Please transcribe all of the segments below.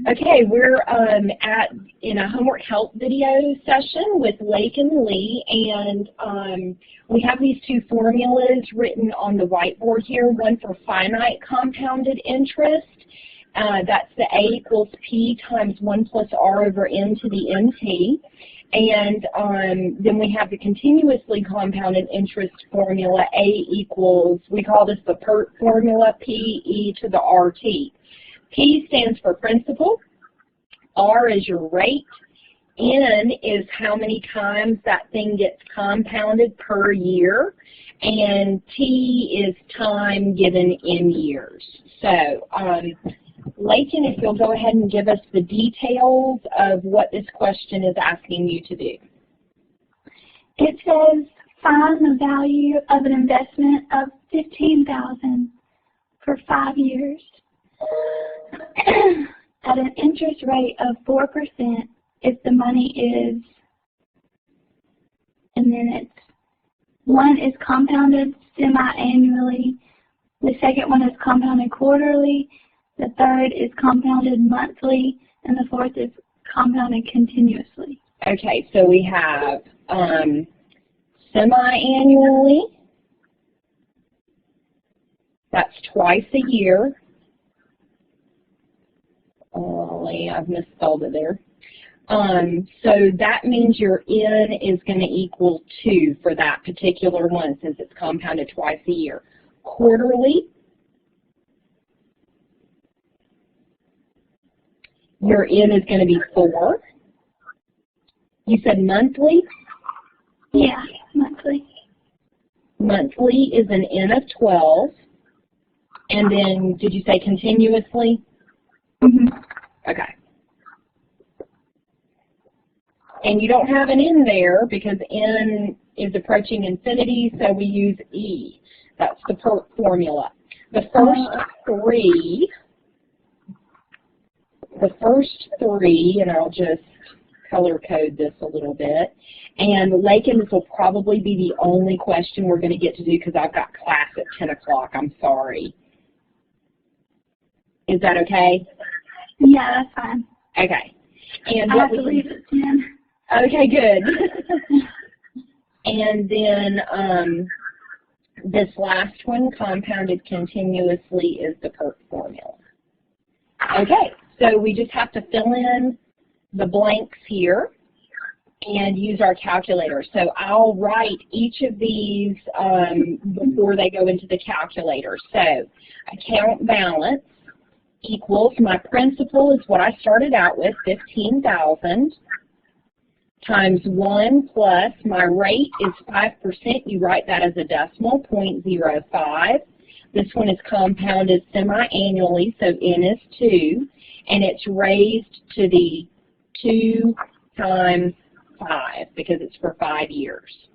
Okay, we're in a homework help video session with Lake and Lee, and we have these two formulas written on the whiteboard here, one for finite compounded interest. That's the A equals P times 1 plus R over N to the NT. And then we have the continuously compounded interest formula, A equals, we call this the PERT formula, P e to the RT. P stands for principal, R is your rate, N is how many times that thing gets compounded per year, and T is time given in years. So, Layton, if you'll go ahead and give us the details of what this question is asking you to do. It says, find the value of an investment of $15,000 for 5 years at an interest rate of 4% if the money is, and then it's, one is compounded semi-annually, the second one is compounded quarterly, the third is compounded monthly, and the fourth is compounded continuously. Okay, so we have semi-annually, that's twice a year. Oh, I've misspelled it there. So that means your N is going to equal 2 for that particular one since it's compounded twice a year. Quarterly, your N is going to be 4. You said monthly? Yeah, monthly. Monthly is an N of 12. And then, did you say continuously? Mm-hmm. Okay. And you don't have an N there because N is approaching infinity, so we use E. That's the PERT formula. The first three, and I'll just color code this a little bit. And Lakin, this will probably be the only question we're going to get to do because I've got class at 10 o'clock. I'm sorry. Is that okay? Yeah, that's fine. Okay. And I have to leave at 10. Okay, good. And then this last one, compounded continuously, is the PERT formula. Okay, so we just have to fill in the blanks here and use our calculator. So I'll write each of these before they go into the calculator. So account balance equals, my principal is what I started out with, 15,000, times 1 plus my rate is 5%. You write that as a decimal, 0.05. This one is compounded semi-annually, so N is 2, and it's raised to the 2 times 5 because it's for 5 years.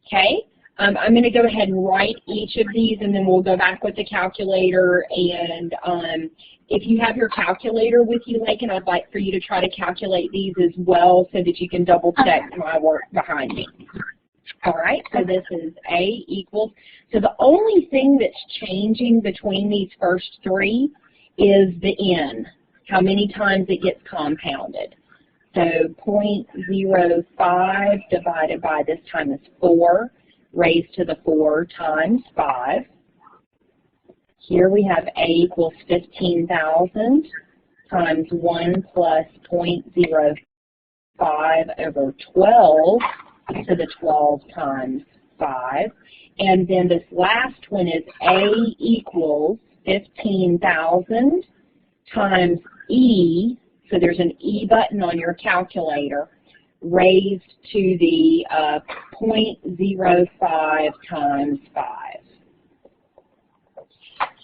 Okay? I'm going to go ahead and write each of these, and then we'll go back with the calculator. And if you have your calculator with you, Lakin, I'd like for you to try to calculate these as well so that you can double check my work behind me. All right, so this is A equals. So the only thing that's changing between these first three is the N, how many times it gets compounded. So 0.05 divided by this time is 4. Raised to the 4 times 5. Here we have A equals 15,000 times 1 plus 0.05 over 12 to the 12 times 5. And then this last one is A equals 15,000 times E, so there's an E button on your calculator, raised to the 0.05 times 5.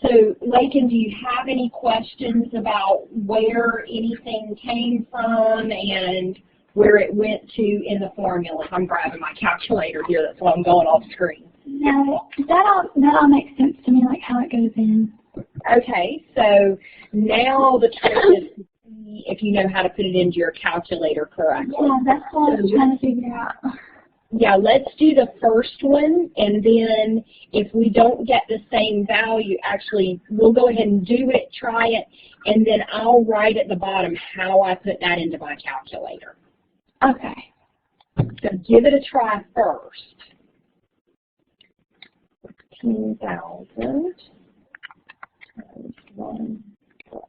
So, Lakin, do you have any questions about where anything came from and where it went to in the formula? I'm grabbing my calculator here, that's why I'm going off screen. No, that all makes sense to me, like how it goes in. Okay, so now the trick is if you know how to put it into your calculator correctly. Yeah, that's what I was trying to figure out. Yeah, let's do the first one, and then if we don't get the same value, actually, we'll go ahead and do it, try it, and then I'll write at the bottom how I put that into my calculator. Okay. So give it a try first. 15,000 times 1 plus.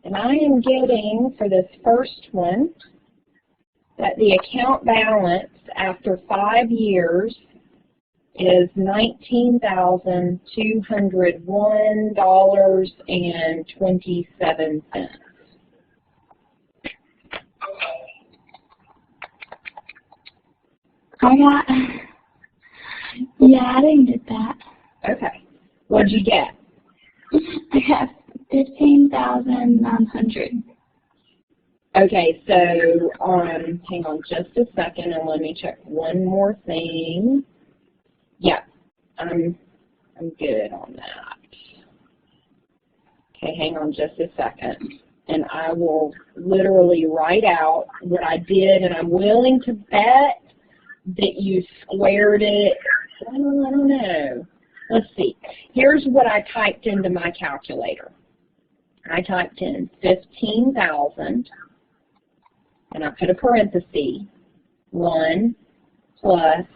And I am getting, for this first one, that the account balance after 5 years is $19,201.27. I didn't get that. Okay. What'd you get? I got 15,900. Okay, so hang on just a second and let me check one more thing. Yeah, I'm good on that. Okay, hang on just a second. And I will literally write out what I did, and I'm willing to bet that you squared it. I don't know. Let's see. Here's what I typed into my calculator. I typed in 15,000, and I put a parenthesis, 1 plus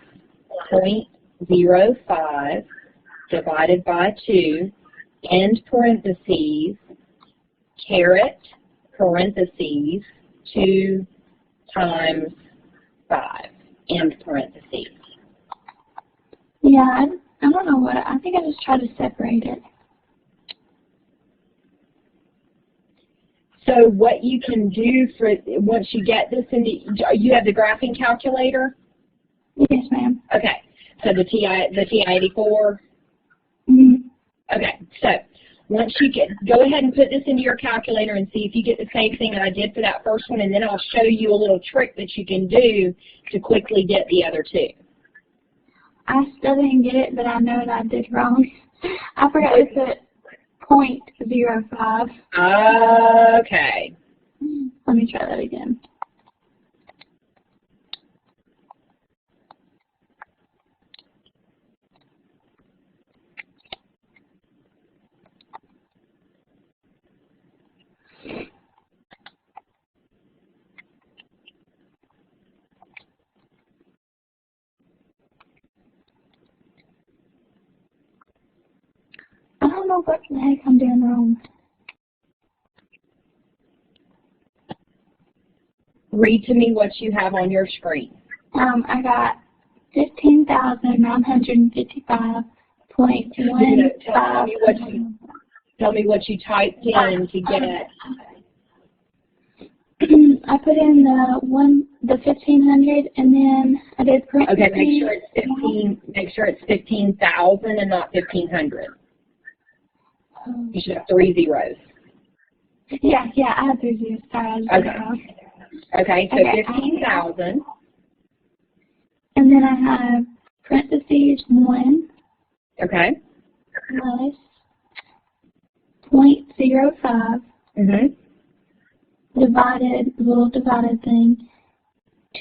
0.05 divided by 2, end parentheses, caret, parentheses, 2 times 5, end parentheses. Yeah, I don't know what, I think I just tried to separate it. So what you can do for, once you get this into, you have the graphing calculator? Yes, ma'am. Okay, so the TI-84? Mm-hmm. Okay, so once you go ahead and put this into your calculator and see if you get the same thing that I did for that first one, and then I'll show you a little trick that you can do to quickly get the other two. I still didn't get it, but I know that I did wrong. I forgot to put 0.05. Okay. Let me try that again. I don't know what the heck I'm doing wrong. Read to me what you have on your screen. I got 15,955.15. Tell me what you typed in to get it. I put in the 1,500, and then I did parentheses. Okay, make sure it's 15. Make sure it's 15,000 and not 1,500. You should have 3 zeros. Yeah, I have 3 zeros. Sorry, I just did it wrong. Okay, so Okay, 15,000. And then I have parentheses 1 Okay. plus 0.05 divided, little divided thing,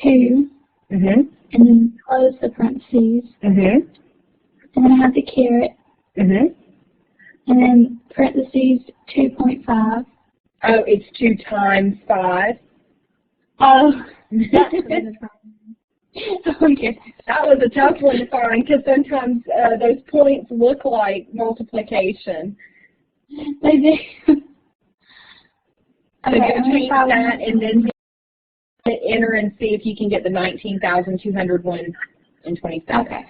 2, and then close the parentheses. And then I have the caret. And then parentheses 2.5. Oh, it's 2 times 5. Oh, that's what it is. Okay. That was a tough one to find because sometimes those points look like multiplication. They do. So Okay, go change that and then hit enter and see if you can get the 19,201.27. Okay.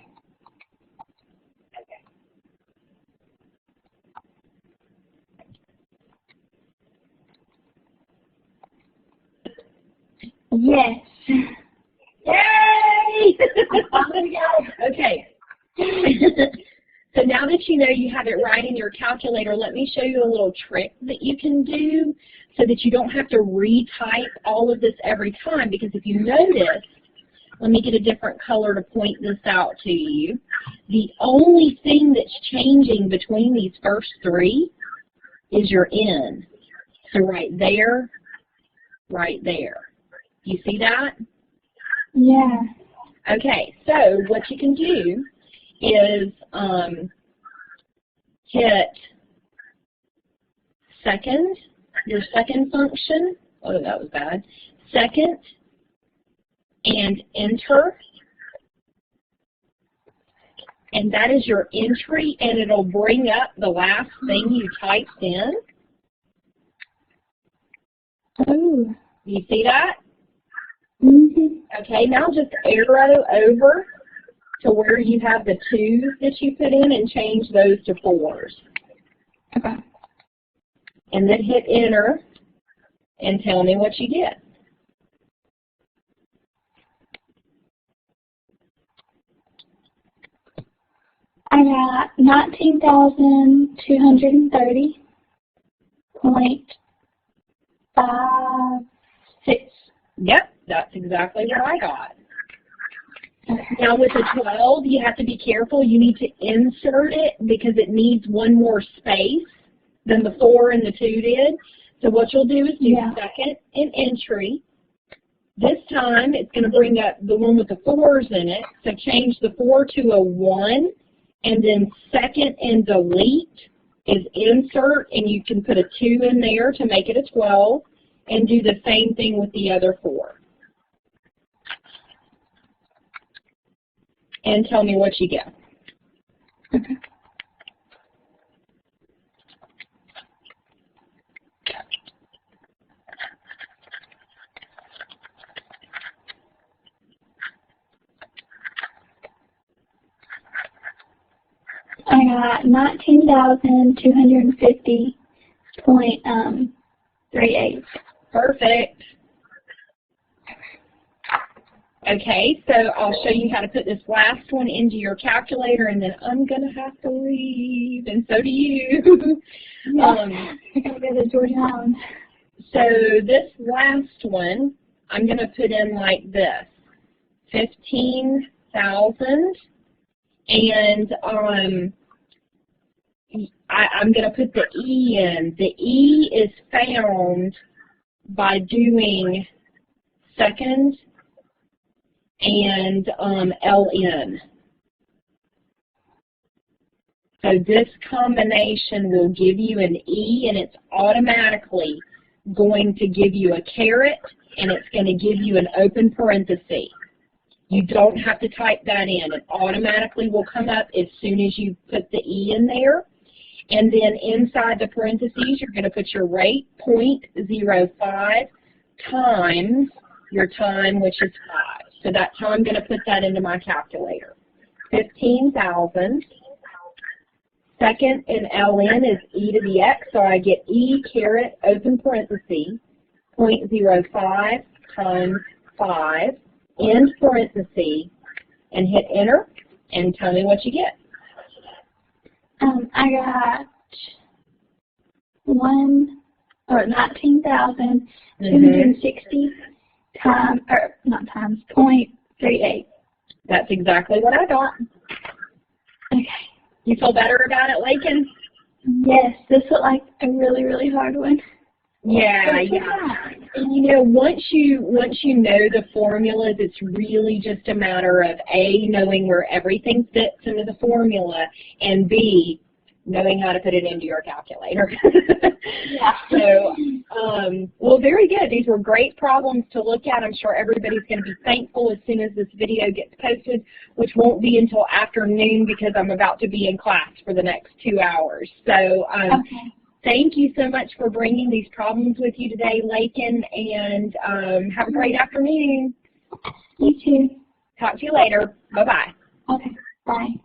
Yes. Yay! Okay. So now that you know you have it right in your calculator, let me show you a little trick that you can do so that you don't have to retype all of this every time, because if you notice, Let me get a different color to point this out to you. The only thing that's changing between these first three is your N. So right there, right there. You see that? Yeah. Okay, so what you can do is hit second, your second function. Oh, that was bad. Second, and enter. And that is your entry, and it'll bring up the last thing you typed in. Oh. You see that? Mm-hmm. Okay, now just arrow over to where you have the 2s that you put in and change those to 4s. Okay. And then hit enter and tell me what you get. I got 19,230.56. Yep, that's exactly what I got. Now with the 12, you have to be careful. You need to insert it because it needs one more space than the 4 and the 2 did. So what you'll do is do second and entry. This time it's going to bring up the one with the 4s in it. So change the 4 to a 1, and then second and delete is insert, and you can put a 2 in there to make it a 12, and do the same thing with the other 4. And tell me what you get. Okay. I got 19,250.38. Perfect. Okay, so I'll show you how to put this last one into your calculator, and then I'm going to have to leave, and so do you. I gotta go to Georgia Island. So this last one, I'm going to put in like this, 15,000, and I'm going to put the E in. The E is found by doing second and LN. So this combination will give you an E, and it's automatically going to give you a caret, and it's going to give you an open parenthesis. You don't have to type that in. It automatically will come up as soon as you put the E in there. And then inside the parentheses, you're going to put your rate, 0.05, times your time, which is 5. So that's how I'm going to put that into my calculator. 15,000. Second in LN is e to the x, so I get e caret open parenthesis, 0.05 times 5, end parenthesis, and hit enter, and tell me what you get. I got 19,260 times, or not times, 0.38. That's exactly what I got. Okay. You feel better about it, Lakin? Yes, this looked like a really, really hard one. Yeah. And you know, once you know the formulas, it's really just a matter of A, knowing where everything fits into the formula, and B, knowing how to put it into your calculator. Yeah. So, well, very good. These were great problems to look at. I'm sure everybody's going to be thankful as soon as this video gets posted, which won't be until afternoon because I'm about to be in class for the next 2 hours. So, Okay. Thank you so much for bringing these problems with you today, Lakin, and have a great afternoon. You too. Talk to you later. Bye-bye. Okay. Bye.